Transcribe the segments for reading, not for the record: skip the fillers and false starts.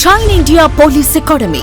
Shine India police academy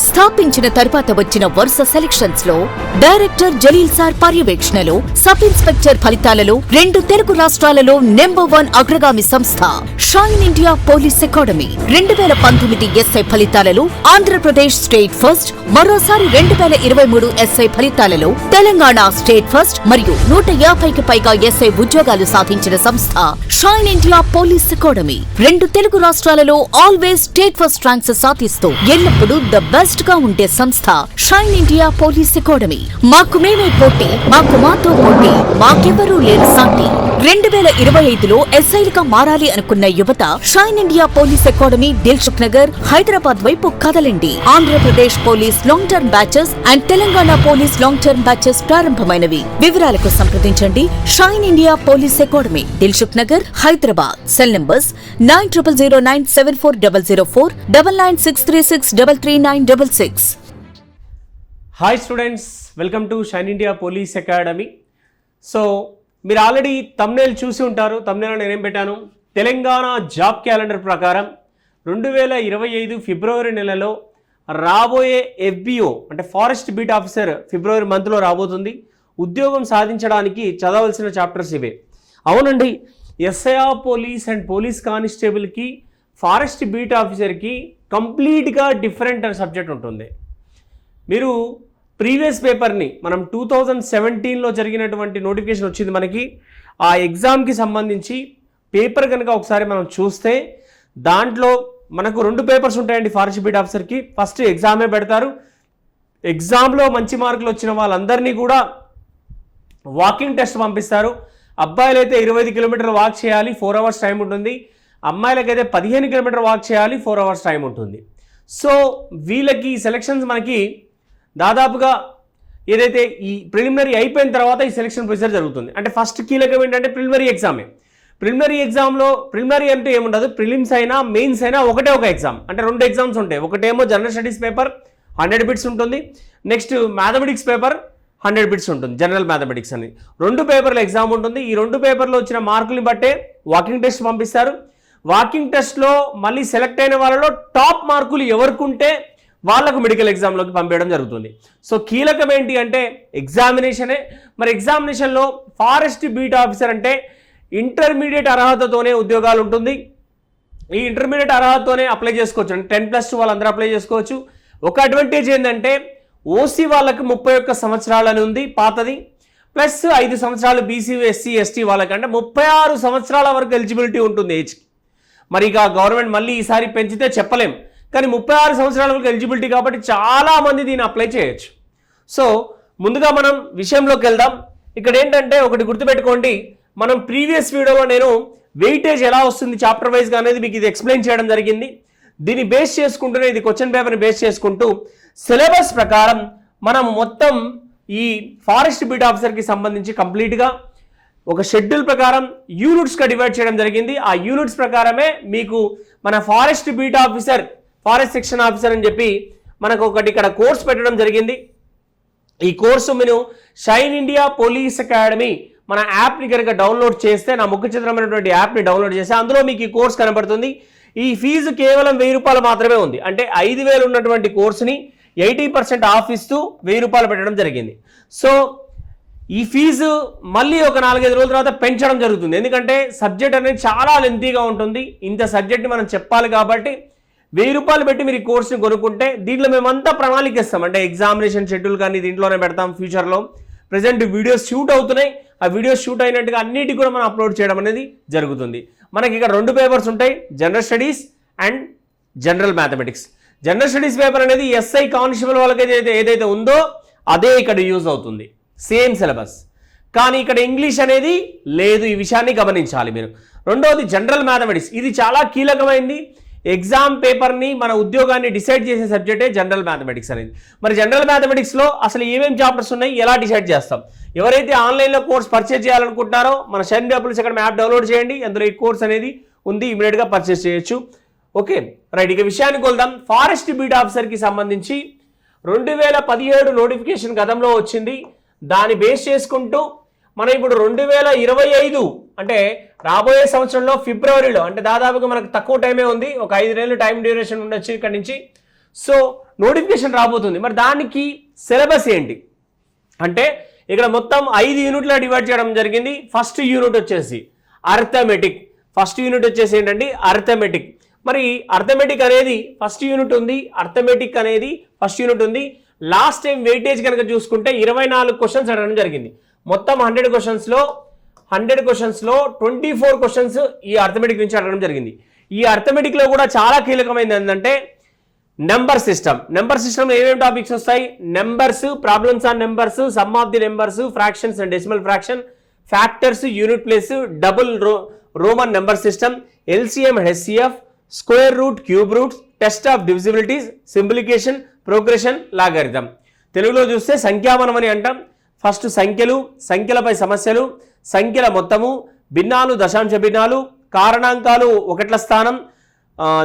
స్థాపించిన తర్వాత వచ్చిన వరుస సెలక్షన్స్ లో డైరెక్టర్ జలీల్ సార్ పర్యవేక్షణలో సబ్ ఇన్స్పెక్టర్ ఫలితాలలో 2 తెలుగు రాష్ట్రాలలో నంబర్ 1 అగ్రగామి సంస్థ shine India police academy 2019 SI ఫలితాలలో ఆంధ్రప్రదేశ్ స్టేట్ ఫస్ట్, మరోసారి 2023 ఎస్ఐ ఫలితాలలో తెలంగాణ స్టేట్ ఫస్ట్ మరియు 150కి పైగా ఎస్ఐ ఉద్యోగాలు సాధించిన సంస్థ shine India police academy 2 Telugu రాష్ట్రాలలో ఆల్వేస్ స్టేట్ ఫస్ట్ ర్యాంక్స్ సాధిస్తూ ఎల్లప్పుడూ ద బెస్ట్ గా ఉండే సంస్థ షైన్ ఇండియా పోలీస్ అకాడమీ. మాకు మేమే పోటీ, మాకు మాతో పోటీ, మాకెవరూ లేరు సాటి. 2025లో ఎస్ఐలుగా మారాలి అనుకున్న యువత shine India police academy Dilsukh Nagar, Hyderabad వైపు కదలండి. Andhra Pradesh police long term batches and Telangana police long term batches ప్రారంభమైనవి. వివరాలకు సంప్రదించండి shine India police academy, Dilsukh Nagar, Hyderabad. Cell numbers 9009740004, 9963633966. Hi students, welcome to shine India police academy. So మీరు ఆల్రెడీ తమ్నేల్ చూసి ఉంటారు. తమ్నేల్లో నేనేం పెట్టాను, తెలంగాణ జాబ్ క్యాలెండర్ ప్రకారం 2025 ఫిబ్రవరి నెలలో రాబోయే FBO అంటే ఫారెస్ట్ బీట్ ఆఫీసర్ ఫిబ్రవరి మంత్లో రాబోతుంది. ఉద్యోగం సాధించడానికి చదవలసిన చాప్టర్స్ ఇవే. అవునండి, SIR పోలీస్ అండ్ పోలీస్ కానిస్టేబుల్కి ఫారెస్ట్ బీట్ ఆఫీసర్కి కంప్లీట్గా డిఫరెంట్ సబ్జెక్ట్ ఉంటుంది. మీరు ప్రీవియస్ పేపర్ని మనం 2017లో జరిగినటువంటి నోటిఫికేషన్ వచ్చింది మనకి. ఆ ఎగ్జామ్కి సంబంధించి పేపర్ కనుక ఒకసారి మనం చూస్తే దాంట్లో మనకు 2 పేపర్స్ ఉంటాయండి ఫారెస్ట్ బీట్ ఆఫీసర్కి. ఫస్ట్ ఎగ్జామే పెడతారు. ఎగ్జామ్లో మంచి మార్కులు వచ్చిన వాళ్ళందరినీ కూడా వాకింగ్ టెస్ట్ పంపిస్తారు. అబ్బాయిలు అయితే 25 కిలోమీటర్లు వాక్ చేయాలి, 4 అవర్స్ టైం ఉంటుంది. అమ్మాయిలకైతే 15 కిలోమీటర్ వాక్ చేయాలి, 4 అవర్స్ టైం ఉంటుంది. సో వీళ్ళకి సెలక్షన్స్ మనకి దాదాపుగా ఏదైతే ఈ ప్రిలిమినరీ అయిపోయిన తర్వాత ఈ సెలక్షన్ ప్రొసీజర్ జరుగుతుంది. అంటే ఫస్ట్ కీలకం ఏంటంటే ప్రిలిమినరీ ఎగ్జామే. ప్రిలిమినరీ ఎగ్జామ్లో ప్రిలిమినరీ అంటే ఏముండదు, ప్రిలిమ్స్ అయినా మెయిన్స్ అయినా ఒకటే ఒక ఎగ్జామ్. అంటే 2 ఎగ్జామ్స్ ఉంటాయి. ఒకటేమో జనరల్ స్టడీస్ పేపర్ 100 బిట్స్ ఉంటుంది, నెక్స్ట్ మ్యాథమెటిక్స్ పేపర్ 100 బిట్స్ ఉంటుంది, జనరల్ మ్యాథమెటిక్స్ అని 2 పేపర్ల ఎగ్జామ్ ఉంటుంది. ఈ 2 పేపర్లో వచ్చిన మార్కుల్ని బట్టే వాకింగ్ టెస్ట్ పంపిస్తారు. వాకింగ్ టెస్ట్లో మళ్ళీ సెలెక్ట్ అయిన వాళ్ళలో టాప్ మార్కులు ఎవరికి ఉంటే వాళ్ళకు మెడికల్ ఎగ్జామ్లోకి పంపించడం జరుగుతుంది. సో కీలకం ఏంటి అంటే ఎగ్జామినేషనే. మరి ఎగ్జామినేషన్లో ఫారెస్ట్ బీట్ ఆఫీసర్ అంటే ఇంటర్మీడియట్ అర్హతతోనే ఉద్యోగాలు ఉంటుంది. ఈ ఇంటర్మీడియట్ అర్హతతోనే అప్లై చేసుకోవచ్చు. అంటే 10+2 వాళ్ళందరూ అప్లై చేసుకోవచ్చు. ఒక అడ్వాంటేజ్ ఏంటంటే ఓసీ వాళ్ళకి 31 సంవత్సరాలని ఉంది పాతది, ప్లస్ 5 సంవత్సరాలు బీసీ ఎస్సీ ఎస్టీ వాళ్ళకంటే 36 సంవత్సరాల వరకు ఎలిజిబిలిటీ ఉంటుంది ఏజ్కి. మరి ఇక గవర్నమెంట్ మళ్ళీ ఈసారి పెంచితే చెప్పలేం, కానీ 36 సంవత్సరాల వరకు ఎలిజిబిలిటీ కాబట్టి చాలామంది దీన్ని అప్లై చేయొచ్చు. సో ముందుగా మనం విషయంలోకి వెళ్దాం. ఇక్కడ ఏంటంటే ఒకటి గుర్తుపెట్టుకోండి, మనం ప్రీవియస్ వీడియోలో నేను వెయిటేజ్ ఎలా వస్తుంది చాప్టర్ వైజ్గా అనేది మీకు ఇది ఎక్స్ప్లెయిన్ చేయడం జరిగింది. దీన్ని బేస్ చేసుకుంటూనే ఇది క్వశ్చన్ పేపర్ని బేస్ చేసుకుంటూ సిలబస్ ప్రకారం మనం మొత్తం ఈ ఫారెస్ట్ బీట్ ఆఫీసర్కి సంబంధించి కంప్లీట్గా ఒక షెడ్యూల్ ప్రకారం యూనిట్స్గా డివైడ్ చేయడం జరిగింది. ఆ యూనిట్స్ ప్రకారమే మీకు మన forest beat officer, forest section officer అని చెప్పి మనకు ఒకటి ఇక్కడ కోర్స్ పెట్టడం జరిగింది. ఈ కోర్సు మీరు షైన్ ఇండియా పోలీస్ అకాడమీ మన యాప్ని కనుక డౌన్లోడ్ చేస్తే, నా ముఖ చిత్రమైనటువంటి యాప్ని డౌన్లోడ్ చేస్తే అందులో మీకు ఈ కోర్స్ కనబడుతుంది. ఈ ఫీజు కేవలం 1000 రూపాయలు మాత్రమే ఉంది. అంటే 5000 ఉన్నటువంటి కోర్సుని 80% ఆఫ్ ఇస్తూ 1000 రూపాయలు పెట్టడం జరిగింది. సో ఈ ఫీజు మళ్ళీ ఒక 4-5 రోజుల తర్వాత పెంచడం జరుగుతుంది. ఎందుకంటే సబ్జెక్ట్ అనేది చాలా లెంతీగా ఉంటుంది. ఇంత సబ్జెక్ట్ని మనం చెప్పాలి కాబట్టి 1000 రూపాయలు పెట్టి మీరు ఈ కోర్సుని కొనుక్కుంటే దీంట్లో మేమంతా ప్రణాళిక ఇస్తాం. అంటే ఎగ్జామినేషన్ షెడ్యూల్ కానీ దీంట్లోనే పెడతాం. ఫ్యూచర్లో ప్రజెంట్ వీడియోస్ షూట్ అవుతున్నాయి. ఆ వీడియోస్ షూట్ అయినట్టుగా అన్నిటి కూడా మనం అప్లోడ్ చేయడం అనేది జరుగుతుంది. మనకి ఇక్కడ 2 పేపర్స్ ఉంటాయి, general studies and general mathematics. General studies paper అనేది ఎస్ఐ కానిస్టేబుల్ వాళ్ళకి ఏదైతే ఉందో అదే ఇక్కడ యూజ్ అవుతుంది, సేమ్ సిలబస్. కానీ ఇక్కడ ఇంగ్లీష్ అనేది లేదు, ఈ విషయాన్ని గమనించాలి మీరు. రెండవది జనరల్ మ్యాథమెటిక్స్, ఇది చాలా కీలకమైంది. ఎగ్జామ్ పేపర్ని మన ఉద్యోగాన్ని డిసైడ్ చేసే సబ్జెక్టే జనరల్ మ్యాథమెటిక్స్ అనేది. మరి జనరల్ మ్యాథమెటిక్స్లో అసలు ఏమేమి చాప్టర్స్ ఉన్నాయి, ఎలా డిసైడ్ చేస్తాం? ఎవరైతే ఆన్లైన్లో కోర్స్ పర్చేజ్ చేయాలనుకుంటున్నారో మన shine India police academy app download చేయండి. అందులో ఈ కోర్స్ అనేది ఉంది, ఇమీడియట్గా పర్చేజ్ చేయొచ్చు. ఓకే రైట్, ఇక విషయానికి వెళ్దాం. ఫారెస్ట్ బీట్ ఆఫీసర్కి సంబంధించి 2017 నోటిఫికేషన్ గతంలో వచ్చింది. దాన్ని బేస్ చేసుకుంటూ మనం ఇప్పుడు 2025 అంటే రాబోయే సంవత్సరంలో ఫిబ్రవరిలో, అంటే దాదాపుగా మనకు తక్కువ టైమే ఉంది, ఒక 5 నెలలు టైం డ్యూరేషన్ ఉండొచ్చు ఇక్కడ నుంచి. సో నోటిఫికేషన్ రాబోతుంది. మరి దానికి సిలబస్ ఏంటి అంటే ఇక్కడ మొత్తం 5 యూనిట్ల డివైడ్ చేయడం జరిగింది. ఫస్ట్ యూనిట్ వచ్చేసి అర్థమెటిక్. ఫస్ట్ యూనిట్ వచ్చేసి ఏంటండి అర్థమెటిక్. మరి అర్థమెటిక్ అనేది ఫస్ట్ యూనిట్ ఉంది, అర్థమెటిక్ అనేది ఫస్ట్ యూనిట్ ఉంది. లాస్ట్ టైం వెయిటేజ్ కనుక చూసుకుంటే 24 క్వశ్చన్స్ అడగడం జరిగింది. మొత్తం 100 క్వశ్చన్స్లో 24 క్వశ్చన్స్ ఈ అర్థమెటిక్ నుంచి అడగడం జరిగింది. ఈ అర్థమెటిక్లో కూడా చాలా కీలకమైనది ఏంటంటే నెంబర్ సిస్టమ్. నెంబర్ సిస్టమ్ ఏమేమి టాపిక్స్ వస్తాయి? Numbers, problems on numbers, sum of the numbers, fractions and decimal fraction, factors, unit place, double Roman number system, LCM, HCF, square root, cube roots, test of divisibilities, simplification, progression, logarithm. తెలుగులో చూస్తే సంఖ్యావనం అని అంటాం. First సంఖ్యలు, సంఖ్యలపై సమస్యలు, సంఖ్యల మొత్తము, భిన్నాలు, దశాంశ భిన్నాలు, కారణాంకాలు, ఒకట్ల స్థానం,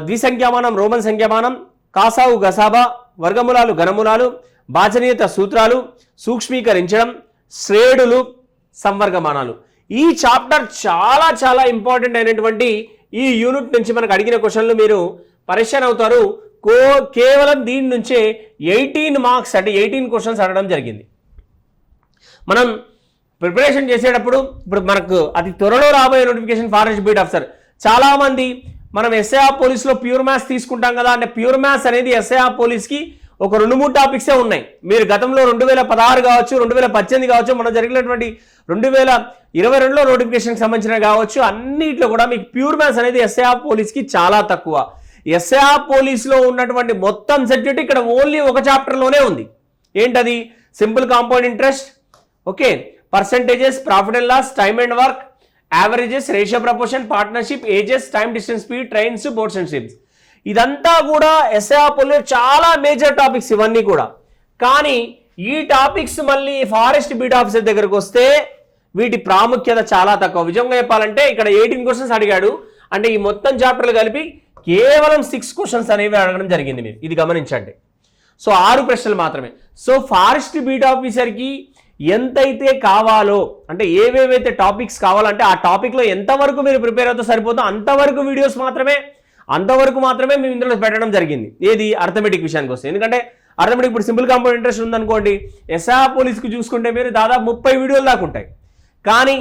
ద్విసంఖ్యామానం, రోమన్ సంఖ్యామానం, కాసావు, గసాబా, వర్గమూలాలు, ఘనమూలాలు, భాజనీయత సూత్రాలు, సూక్ష్మీకరించడం, శ్రేణులు, సంవర్గమానాలు. ఈ చాప్టర్ చాలా చాలా ఇంపార్టెంట్ అయినటువంటి ఈ యూనిట్ నుంచి మనకు అడిగిన క్వశ్చన్లు మీరు పరిశీలన అవుతారు. కేవలం దీని నుంచే 18 మార్క్స్ అంటే 18 క్వశ్చన్స్ అడగడం జరిగింది. మనం ప్రిపరేషన్ చేసేటప్పుడు ఇప్పుడు మనకు అతి త్వరలో రాబోయే నోటిఫికేషన్ ఫారెస్ట్ బీట్ ఆఫీసర్. చాలామంది మనం ఎస్ఐఆర్ పోలీస్లో ప్యూర్ మ్యాథ్స్ తీసుకుంటాం కదా, అంటే ప్యూర్ మ్యాథ్స్ అనేది ఎస్ఐఆర్ పోలీస్కి ఒక 2-3 టాపిక్సే ఉన్నాయి. మీరు గతంలో 2016 కావచ్చు, 2018 కావచ్చు, మనం జరిగినటువంటి 2022లో నోటిఫికేషన్కి సంబంధించిన కావచ్చు, అన్నిట్లో కూడా మీకు ప్యూర్ మ్యాథ్స్ అనేది ఎస్ఐఆర్ పోలీస్కి చాలా తక్కువ. ఎస్ఐఆర్ పోలీస్లో ఉన్నటువంటి మొత్తం సబ్జెక్ట్ ఇక్కడ ఓన్లీ ఒక చాప్టర్లోనే ఉంది. ఏంటది? Simple compound interest, okay, percentages, profit and loss, time and work, averages, ratio proportion, partnership, ages, time distance speed, trains, boats and ships. ఇదంతా కూడా ఎస్ఐఆర్ పోలీలో చాలా మేజర్ టాపిక్స్ ఇవన్నీ కూడా. కానీ ఈ టాపిక్స్ మళ్ళీ ఫారెస్ట్ బీట్ ఆఫీసర్ దగ్గరకు వస్తే వీటి ప్రాముఖ్యత చాలా తక్కువ. నిజంగా చెప్పాలంటే ఇక్కడ 18 క్వశ్చన్స్ అడిగాడు, అంటే ఈ మొత్తం చాప్టర్లు కలిపి కేవలం 6 క్వశ్చన్స్ అనేవి అడగడం జరిగింది. మీరు ఇది గమనించండి. సో 6 ప్రశ్నలు మాత్రమే. సో ఫారెస్ట్ బీట్ ఆఫీసర్కి ఎంతైతే కావాలో, అంటే ఏవేవైతే టాపిక్స్ కావాలంటే ఆ టాపిక్లో ఎంతవరకు మీరు ప్రిపేర్ అవుతా సరిపోతుందో అంతవరకు వీడియోస్ మాత్రమే, అంతవరకు మాత్రమే మేము ఇందులో పెట్టడం జరిగింది. ఏది? అర్థమెటిక్ విషయానికి వస్తే. ఎందుకంటే అర్థమెటిక్ ఇప్పుడు సింపుల్ కాంపౌండ్ ఇంట్రెస్ట్ ఉందనుకోండి, ఎస్ఐఆర్ పోలీస్కి చూసుకుంటే మీరు దాదాపు 30 వీడియోలు దాకా ఉంటాయి. కానీ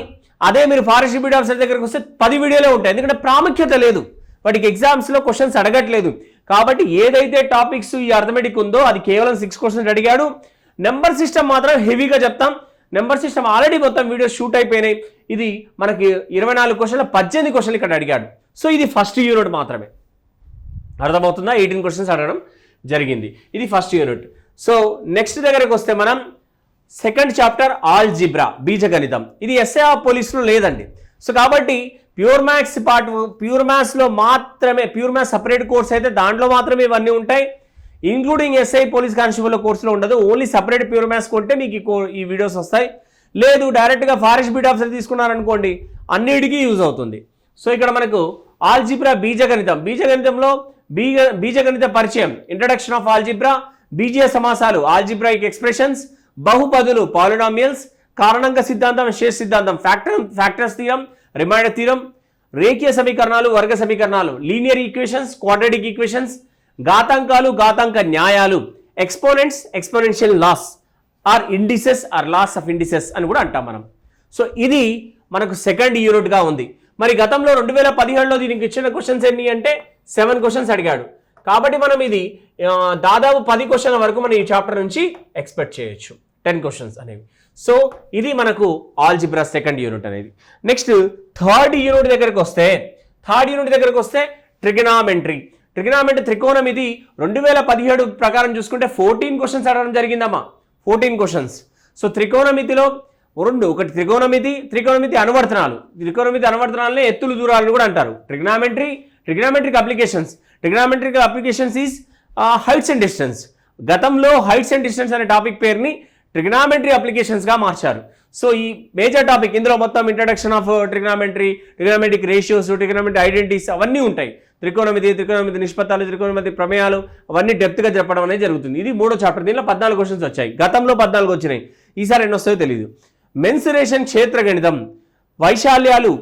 అదే మీరు ఫారెస్ట్ బీట్ ఆఫీసర్ దగ్గరికి వస్తే 10 వీడియోలే ఉంటాయి. ఎందుకంటే ప్రాముఖ్యత లేదు, వాటికి ఎగ్జామ్స్లో క్వశ్చన్స్ అడగట్లేదు. కాబట్టి ఏదైతే టాపిక్స్ ఈ అర్థమెటిక్ ఉందో అది కేవలం 6 క్వశ్చన్స్ అడిగాడు. నెంబర్ సిస్టమ్ మాత్రం హెవీగా చెప్తాం. నెంబర్ సిస్టమ్ ఆల్రెడీ మొత్తం వీడియోస్ షూట్ అయిపోయినాయి. ఇది మనకి 24 క్వశ్చన్ల 18 క్వశ్చన్లు ఇక్కడ అడిగాడు. సో ఇది ఫస్ట్ యూనిట్ మాత్రమే. అర్థమవుతుందా? 18 క్వశ్చన్స్ అడగడం జరిగింది. ఇది ఫస్ట్ యూనిట్. సో నెక్స్ట్ దగ్గరకు వస్తే మనం సెకండ్ చాప్టర్ ఆల్జిబ్రా, బీజగణితం. ఇది ఎస్ఐఆర్ పోలీస్లో లేదండి. సో కాబట్టి ప్యూర్ మ్యాథ్స్ పార్ట్, ప్యూర్ మ్యాథ్స్లో మాత్రమే, ప్యూర్ మ్యాథ్స్ సపరేట్ కోర్స్ అయితే దాంట్లో మాత్రమే ఇవన్నీ ఉంటాయి. ఇంక్లూడింగ్ ఎస్ఐ పోలీస్ కానిస్టేబుల్ కోర్సులో ఉండదు. ఓన్లీ సపరేట్ ప్యూర్ మ్యాథ్స్ కొంటే మీకు ఈ వీడియోస్ వస్తాయి. లేదు డైరెక్ట్గా ఫారెస్ట్ బీట్ ఆఫీసర్ తీసుకున్నారనుకోండి, అన్నిటికీ యూజ్ అవుతుంది. సో ఇక్కడ మనకు ఆల్జిబ్రా, బీజగణితం. బీజగణితంలో బీజగణిత పరిచయం, ఇంట్రడక్షన్ ఆఫ్ ఆల్జిబ్రా, బీజీయ సమాసాలు, ఆల్జిబ్రాయిక్ ఎక్స్ప్రెషన్స్, బహుపదులు, పాలినామియల్స్, కారణాంక సిద్ధాంతం, శేష సిద్ధాంతం, ఫ్యాక్టర్స్ థీరం, రిమైండర్ థీరం, రేఖీయ సమీకరణాలు, వర్గ సమీకరణాలు, లీనియర్ ఈక్వేషన్స్, క్వాడ్రాటిక్ ఈక్వేషన్స్, ఘాతాంకాలు, ఘాతాంక న్యాయాలు, exponents, exponential laws or indices or laws of indices అని కూడా అంటాం మనం. సో ఇది మనకు సెకండ్ యూనిట్గా ఉంది. మరి గతంలో 2017లో దీనికి ఇచ్చిన క్వశ్చన్స్ ఎన్ని అంటే 7 క్వశ్చన్స్ అడిగాడు. కాబట్టి మనం ఇది దాదాపు 10 క్వశ్చన్ల వరకు మనం ఈ చాప్టర్ నుంచి ఎక్స్పెక్ట్ చేయొచ్చు, 10 క్వశ్చన్స్ అనేవి. సో ఇది మనకు ఆల్జిబ్రా సెకండ్ యూనిట్ అనేది. నెక్స్ట్ థర్డ్ యూనిట్ దగ్గరకు వస్తే ట్రిగనామెంట్రీ. త్రికోణమితి 2017 ప్రకారం చూసుకుంటే 14 క్వశ్చన్స్ అడగడం జరిగిందమ్మా, 14 క్వశ్చన్స్. సో త్రికోణమితిలో ఒకటి త్రికోణమితి అనువర్తనాలనే ఎత్తులు దూరాలను కూడా అంటారు. Trigonometric applications is heights and distance. గతంలో హైట్స్ అండ్ డిస్టెన్స్ అనే టాపిక్ పేరుని ట్రిగనామెట్రీ అప్లికేషన్స్గా మార్చారు. సో ఈ మేజర్ టాపిక్ ఇందులో మొత్తం introduction of trigonometric ratios, trigonometric identities అవన్నీ ఉంటాయి. త్రికోణమితి నిష్పత్తాలు, త్రికోణమితి ప్రమేయాలు అవన్నీ డెప్త్గా చెప్పడం అనేది జరుగుతుంది. ఇది 3వ చాప్టర్. దీనిలో 14 క్వశ్చన్స్ వచ్చాయి. గతంలో 14 వచ్చినాయి, ఈసారి ఎన్ని వస్తాయో తెలియదు. మెన్సురేషన్ క్షేత్రగణితం, వైశాల్యాలు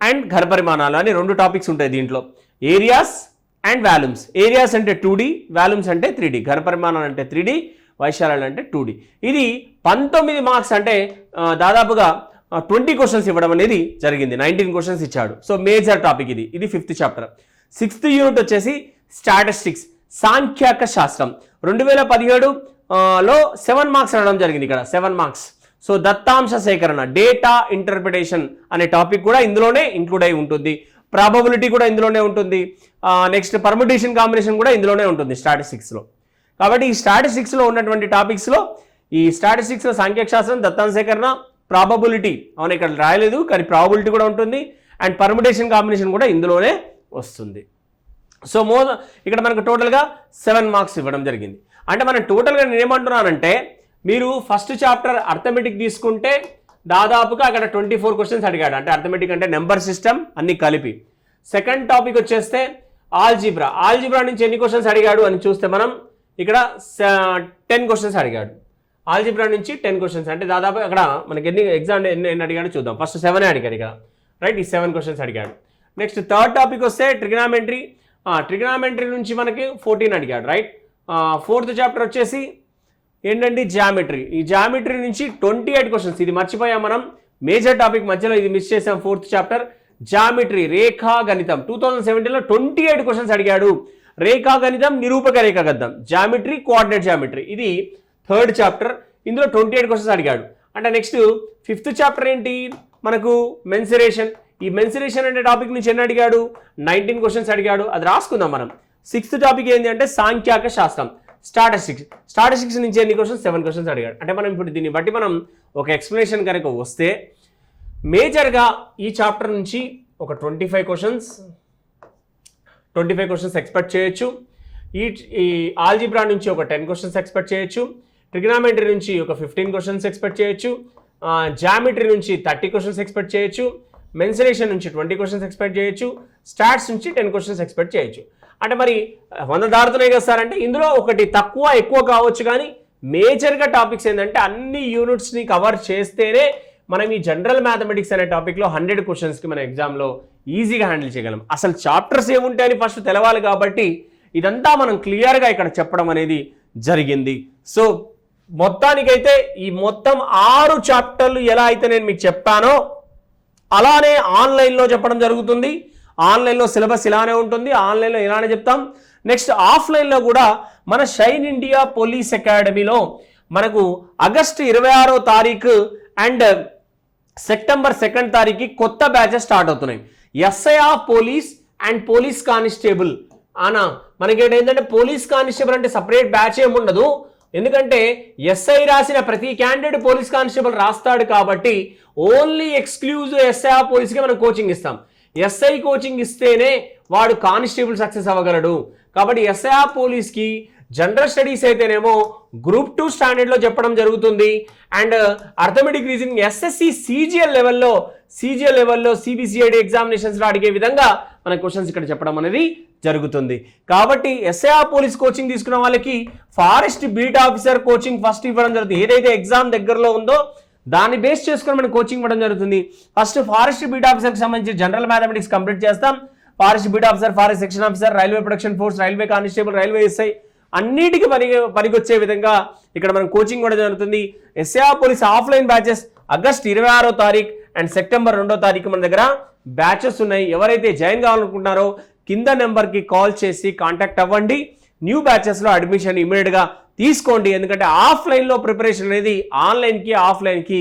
అండ్ ఘనపరిమాణాలు అని 2 టాపిక్స్ ఉంటాయి దీంట్లో. Areas and volumes. ఏరియాస్ అంటే 2D, వాల్యూమ్స్ అంటే 3D, ఘనపరిమాణాలు అంటే 3D, వైశాల్యాలు అంటే 2D. ఇది 19 మార్క్స్ అంటే దాదాపుగా 20 క్వశ్చన్స్ ఇవ్వడం అనేది జరిగింది. 19 క్వశ్చన్స్ ఇచ్చాడు. సో మేజర్ టాపిక్ ఇది 5th చాప్టర్. 6th యూనిట్ వచ్చేసి స్టాటిస్టిక్స్, సాంఖ్యాక శాస్త్రం. 2017లో 7 మార్క్స్ రావడం జరిగింది. ఇక్కడ 7 మార్క్స్. సో దత్తాంశ సేకరణ, డేటా ఇంటర్ప్రిటేషన్ అనే టాపిక్ కూడా ఇందులోనే ఇంక్లూడ్ అయి ఉంటుంది. ప్రాబబిలిటీ కూడా ఇందులోనే ఉంటుంది. నెక్స్ట్ పర్ముటేషన్ కాంబినేషన్ కూడా ఇందులోనే ఉంటుంది స్టాటిస్టిక్స్లో. కాబట్టి ఈ స్టాటిస్టిక్స్లో ఉన్నటువంటి టాపిక్స్లో ఈ స్టాటిస్టిక్స్లో సాంఖ్యక శాస్త్రం, దత్తాంశ సేకరణ, ప్రాబబిలిటీ, అవును ఇక్కడ రాయలేదు కానీ ప్రాబబిలిటీ కూడా ఉంటుంది, అండ్ పర్ముటేషన్ కాంబినేషన్ కూడా ఇందులోనే వస్తుంది. సో ఇక్కడ మనకు టోటల్గా 7 మార్క్స్ ఇవ్వడం జరిగింది. అంటే మనం టోటల్గా నేను ఏమంటున్నానంటే, మీరు ఫస్ట్ చాప్టర్ అర్థమెటిక్ తీసుకుంటే దాదాపుగా అక్కడ 24 క్వశ్చన్స్ అడిగాడు. అంటే అర్థమెటిక్ అంటే నెంబర్ సిస్టమ్ అన్ని కలిపి. సెకండ్ టాపిక్ వచ్చేస్తే ఆల్జీబ్రా. ఆల్జీబ్రా నుంచి ఎన్ని క్వశ్చన్స్ అడిగాడు అని చూస్తే మనం ఇక్కడ 10 క్వశ్చన్స్ అడిగాడు. ఆల్జీబ్రా నుంచి 10 క్వశ్చన్స్ అంటే దాదాపు అక్కడ మనకి ఎన్ని అడిగాడు చూద్దాం. ఫస్ట్ 7 అడిగాడు ఇక్కడ, రైట్? ఈ 7 క్వశ్చన్స్ అడిగాడు. నెక్స్ట్ థర్డ్ టాపిక్ వస్తే ట్రిగ్నామెంట్రీ. ట్రిగ్నామెంట్రీ నుంచి మనకి 14 అడిగాడు, రైట్? 4th చాప్టర్ వచ్చేసి ఏంటంటే జామెట్రీ. ఈ జామెట్రీ నుంచి 28 క్వశ్చన్స్. ఇది మర్చిపోయాం మనం, మేజర్ టాపిక్ మధ్యలో ఇది మిస్ చేసాం. 4th చాప్టర్ జామెట్రీ, రేఖా గణితం. 2017లో 28 క్వశ్చన్స్ అడిగాడు. రేఖా గణితం, నిరూపక రేఖా గణితం, జామెట్రీ, కోఆర్డినేట్ జామెట్రీ. ఇది 3rd చాప్టర్. ఇందులో 28 క్వశ్చన్స్ అడిగాడు. అంటే నెక్స్ట్ 5th చాప్టర్ ఏంటి మనకు? మెన్సురేషన్. ఈ మెన్సురేషన్ అనే టాపిక్ నుంచి ఎన్ని అడిగాడు? 19 క్వశ్చన్స్ అడిగాడు. అది రాసుకుందాం మనం. 6th టాపిక్ ఏంటి అంటే సాంఖ్యాక శాస్త్రం, స్టాటిస్టిక్స్. స్టాటిస్టిక్స్ నుంచి ఎన్ని క్వశ్చన్స్? 7 క్వశ్చన్స్ అడిగాడు. అంటే మనం ఇప్పుడు దీన్ని బట్టి మనం ఒక ఎక్స్ప్లెనేషన్ కనుక వస్తే, మేజర్గా ఈ చాప్టర్ నుంచి ఒక 25 క్వశ్చన్స్ ఎక్స్పెక్ట్ చేయొచ్చు. ఈ ఆల్జీబ్రా నుంచి ఒక 10 క్వశ్చన్స్ ఎక్స్పెక్ట్ చేయొచ్చు. ట్రిగ్నామెంట్రీ నుంచి ఒక 15 క్వశ్చన్స్ ఎక్స్పెక్ట్ చేయొచ్చు. జామెట్రీ నుంచి 30 క్వశ్చన్స్ ఎక్స్పెక్ట్ చేయొచ్చు. మెన్సురేషన్ నుంచి 20 క్వశ్చన్స్ ఎక్స్పెక్ట్ చేయొచ్చు. స్టాట్స్ నుంచి 10 క్వశ్చన్స్ ఎక్స్పెక్ట్ చేయొచ్చు. అంటే మరి 100 దాడుతున్నాయి కదా సార్ అంటే, ఇందులో ఒకటి తక్కువ ఎక్కువ కావచ్చు, కానీ మేజర్గా టాపిక్స్ ఏంటంటే అన్ని యూనిట్స్ని కవర్ చేస్తేనే మనం ఈ జనరల్ మ్యాథమెటిక్స్ అనే టాపిక్లో 100 క్వశ్చన్స్కి మన ఎగ్జామ్లో ఈజీగా హ్యాండిల్ చేయగలం. అసలు చాప్టర్స్ ఏముంటాయని ఫస్ట్ తెలవాలి కాబట్టి ఇదంతా మనం క్లియర్గా ఇక్కడ చెప్పడం అనేది జరిగింది. సో మొత్తానికైతే ఈ మొత్తం 6 చాప్టర్లు ఎలా అయితే నేను మీకు చెప్పానో అలానే ఆన్లైన్లో చెప్పడం జరుగుతుంది. ఆన్లైన్లో సిలబస్ ఇలానే ఉంటుంది, ఆన్లైన్లో ఇలానే చెప్తాం. నెక్స్ట్ ఆఫ్లైన్లో కూడా మన షైన్ ఇండియా పోలీస్ అకాడమీలో మనకు ఆగస్టు 26వ తారీఖు అండ్ సెప్టెంబర్ 2వ తారీఖు కొత్త బ్యాచెస్ స్టార్ట్ అవుతున్నాయి. SIR police and police constable అనా. మనకి ఏంటంటే పోలీస్ కానిస్టేబుల్ అంటే సపరేట్ బ్యాచ్ ఏమి ఉండదు, ఎందుకంటే ఎస్ఐ రాసిన ప్రతి క్యాండిడేట్ పోలీస్ కానిస్టేబుల్ రాస్తాడు కాబట్టి ఓన్లీ ఎక్స్క్లూజివ్ ఎస్ఐఆర్ పోలీస్కి మనం కోచింగ్ ఇస్తాం. ఎస్ఐ కోచింగ్ ఇస్తేనే వాడు కానిస్టేబుల్ సక్సెస్ అవ్వగలడు. కాబట్టి ఎస్ఐఆర్ పోలీస్కి జనరల్ స్టడీస్ అయితేనేమో గ్రూప్ 2 స్టాండర్డ్లో చెప్పడం జరుగుతుంది. And arithmetic reasoning SSC CGL లెవెల్లో సిబిసిఐడి ఎగ్జామినేషన్స్లో అడిగే విధంగా మన క్వశ్చన్స్ ఇక్కడ చెప్పడం అనేది జరుగుతుంది. కాబట్టి ఎస్ఐఆర్ పోలీస్ కోచింగ్ తీసుకున్న వాళ్ళకి forest beat officer coaching first ఇవ్వడం జరుగుతుంది. ఏదైతే ఎగ్జామ్ దగ్గరలో ఉందో దాన్ని బేస్ చేసుకొని మనం కోచింగ్ ఇవ్వడం జరుగుతుంది. ఫస్ట్ ఫారెస్ట్ బీట్ ఆఫీసర్కి సంబంధించి జనరల్ మ్యాథమెటిక్స్ కంప్లీట్ చేస్తాం. Forest beat officer, forest section officer, railway production force, railway constable, railway SI అన్నిటికీ పనికొచ్చే విధంగా ఇక్కడ మనం కోచింగ్ కూడా జరుగుతుంది. SIR police offline batches August 26వ తారీఖు అండ్ సెప్టెంబర్ 2వ తారీఖు మన దగ్గర బ్యాచెస్ ఉన్నాయి. ఎవరైతే జాయిన్ కావాలనుకుంటున్నారో కింద నెంబర్కి కాల్ చేసి కాంటాక్ట్ అవ్వండి. న్యూ బ్యాచెస్లో అడ్మిషన్ ఇమీడియట్గా తీసుకోండి. ఎందుకంటే ఆఫ్లైన్లో ప్రిపరేషన్ అనేది ఆన్లైన్కి ఆఫ్లైన్కి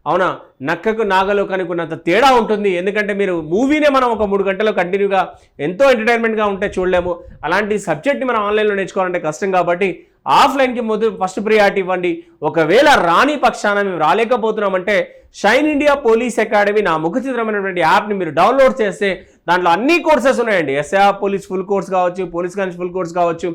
అవునా నక్కకు నాగలో కనుకున్నంత తేడా ఉంటుంది. ఎందుకంటే మీరు మూవీనే మనం ఒక 3 గంటలు కంటిన్యూగా ఎంతో ఎంటర్టైన్మెంట్గా ఉంటే చూడలేము. అలాంటి సబ్జెక్ట్ని మనం ఆన్లైన్లో నేర్చుకోవాలంటే కష్టం. కాబట్టి ఆఫ్లైన్కి ఫస్ట్ ప్రియారిటీ ఇవ్వండి. ఒకవేళ రాని పక్షాన మేము రాలేకపోతున్నామంటే షైన్ ఇండియా పోలీస్ అకాడమీ నా ముఖచిత్రమైనటువంటి యాప్ని మీరు డౌన్లోడ్ చేస్తే దాంట్లో అన్ని కోర్సెస్ ఉన్నాయండి. ఎస్ఐఆర్ పోలీస్ ఫుల్ కోర్స్ కావచ్చు, పోలీస్ కానిస్టేబుల్ ఫుల్ కోర్స్ కావచ్చు,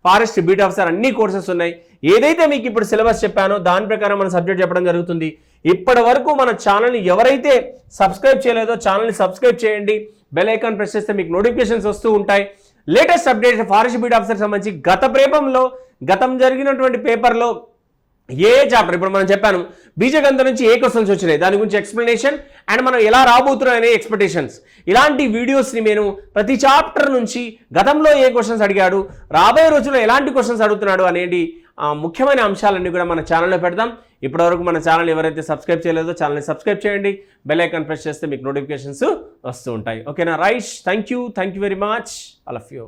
ఫారెస్ట్ బీట్ ఆఫీసర్ అన్ని కోర్సెస్ ఉన్నాయి. ఏదైతే మీకు ఇప్పుడు సిలబస్ చెప్పానో దాని ప్రకారం మన సబ్జెక్ట్ చెప్పడం జరుగుతుంది. ఇప్పటి వరకు మన ఛానల్ని ఎవరైతే సబ్స్క్రైబ్ చేయలేదో ఛానల్ని సబ్స్క్రైబ్ చేయండి. బెల్ ఐకాన్ ప్రెస్ చేస్తే మీకు నోటిఫికేషన్స్ వస్తూ ఉంటాయి. Latest updates forest beat officer సంబంధించి గతం జరిగినటువంటి పేపర్లో ఏ చాప్టర్ ఇప్పుడు మనం చెప్పాను బీజగణితం నుంచి ఏ క్వశ్చన్స్ వచ్చినాయి దాని గురించి ఎక్స్ప్లెనేషన్ అండ్ మనం ఎలా రాబోతున్నాం అనే ఎక్స్పెక్టేషన్స్, ఇలాంటి వీడియోస్ని నేను ప్రతి చాప్టర్ నుంచి గతంలో ఏ క్వశ్చన్స్ అడిగాడు, రాబోయే రోజుల్లో ఎలాంటి క్వశ్చన్స్ అడుగుతున్నాడు అనేది ముఖ్యమైన అంశాలన్నీ కూడా మన ఛానల్లో పెడదాం. ఇప్పటివరకు మన ఛానల్ ఎవరైతే సబ్స్క్రైబ్ చేయలేదో ఛానల్ని సబ్స్క్రైబ్ చేయండి, బెల్ ఐకాన్ ప్రెస్ చేస్తే మీకు నోటిఫికేషన్స్ వస్తూ ఉంటాయి. ఓకేనా, right, thank you very much all of you.